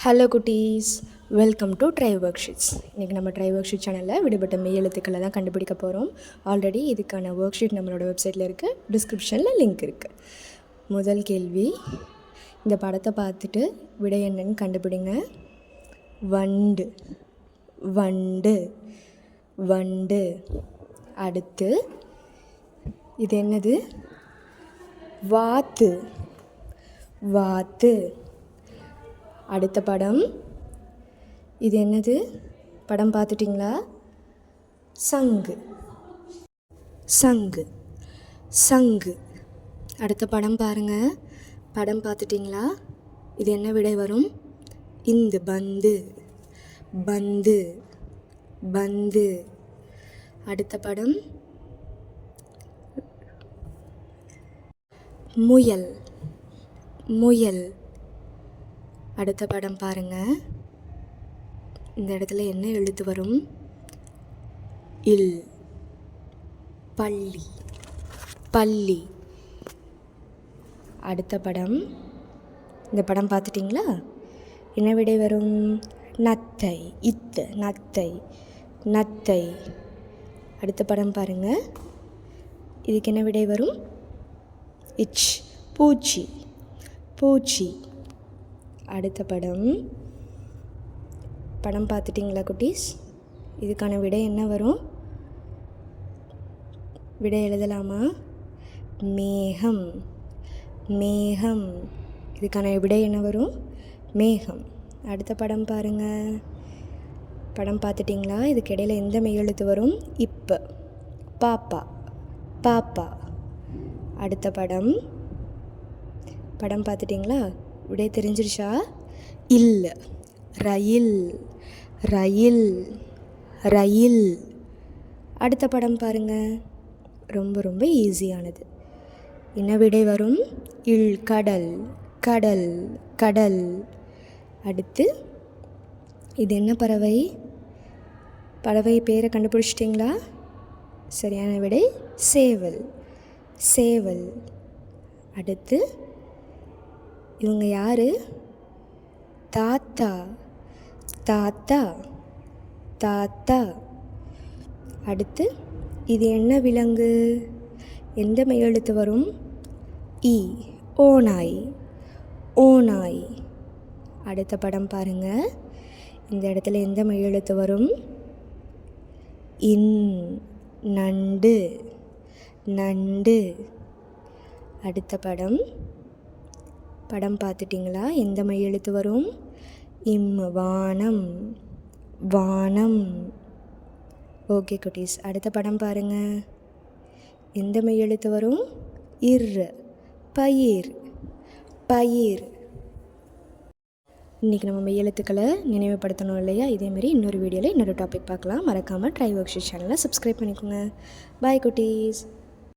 Hello குட்டீஸ், welcome to try work sheets. இன்றைக்கி நம்ம ட்ரை ஒர்க் ஷீட் சேனலில் விடுபட்ட மெய் எழுத்துக்களை தான் கண்டுபிடிக்க போகிறோம். ஆல்ரெடி இதுக்கான ஒர்க் ஷீட் நம்மளோட வெப்சைட்டில் இருக்குது, டிஸ்கிரிப்ஷனில் லிங்க் இருக்குது. முதல் கேள்வி, இந்த படத்தை பார்த்துட்டு விடை என்னன்னு கண்டுபிடிங்க. வண்டு வண்டு வண்டு. அடுத்து இது என்னது? வாத்து வாத்து. அடுத்த படம் இது என்னது? படம் பார்த்துட்டிங்களா? சங்கு சங்கு சங்கு. அடுத்த படம் பாருங்கள். படம் பார்த்துட்டிங்களா? இது என்ன விடை வரும்? இந்து பந்து பந்து பந்து. அடுத்த படம் முயல் முயல். அடுத்த படம் பாருங்கள். இந்த இடத்துல என்ன எழுத்து வரும்? இல். பள்ளி பள்ளி. அடுத்த படம், இந்த படம் பார்த்துட்டிங்களா? என்ன விடை வரும்? நத்தை இத்து நத்தை நத்தை. அடுத்த படம் பாருங்கள். இதுக்கு என்ன விடை வரும்? இச். பூச்சி பூச்சி. அடுத்த படம் பார்த்துட்டிங்களா குட்டீஸ்? இதுக்கான விடை என்ன வரும்? விடை எழுதலாமா? மேகம் மேகம். இதுக்கான விடை என்ன வரும்? மேகம். அடுத்த படம் பாருங்கள். படம் பார்த்துட்டிங்களா? இதுக்கு இடையில் எந்த மெய் எழுத்து வரும்? இப்போ. பாப்பா பாப்பா. அடுத்த படம் பார்த்துட்டிங்களா? விடை தெரிஞ்சிருச்சா? இல்லை. ரயில் ரயில் ரயில். அடுத்த படம் பாருங்கள். ரொம்ப ரொம்ப ஈஸியானது. என்ன விடை வரும்? இல். கடல் கடல் கடல். அடுத்து இது என்ன பறவை? பறவை பேரை கண்டுபிடிச்சிட்டிங்களா? சரியான விடை சேவல் சேவல். அடுத்து இவங்க யார்? தாத்தா தாத்தா தாத்தா. அடுத்து இது என்ன விலங்கு? எந்த மெய் எழுத்து வரும்? இ. ஓநாய் ஓநாய். அடுத்த படம் பாருங்கள். இந்த இடத்துல எந்த மெய் எழுத்து வரும்? இன். நண்டு நண்டு. அடுத்த படம் பார்த்துட்டிங்களா? எந்த மெய் எழுத்து வரும்? இம். வானம் வானம். ஓகே குட்டீஸ், அடுத்த படம் பாருங்கள். எந்த மெய் எழுத்து வரும்? இர். பயிர் பயிர். இன்றைக்கி நம்ம மெய் எழுத்துக்களை நினைவுபடுத்தணும் இல்லையா? இதேமாரி இன்னொரு வீடியோவில் இன்னொரு டாபிக் பார்க்கலாம். மறக்காமல் ட்ரை ஒர்க் ஷீட் சேனலை சப்ஸ்கிரைப் பண்ணிக்கோங்க. பாய் குட்டீஸ்.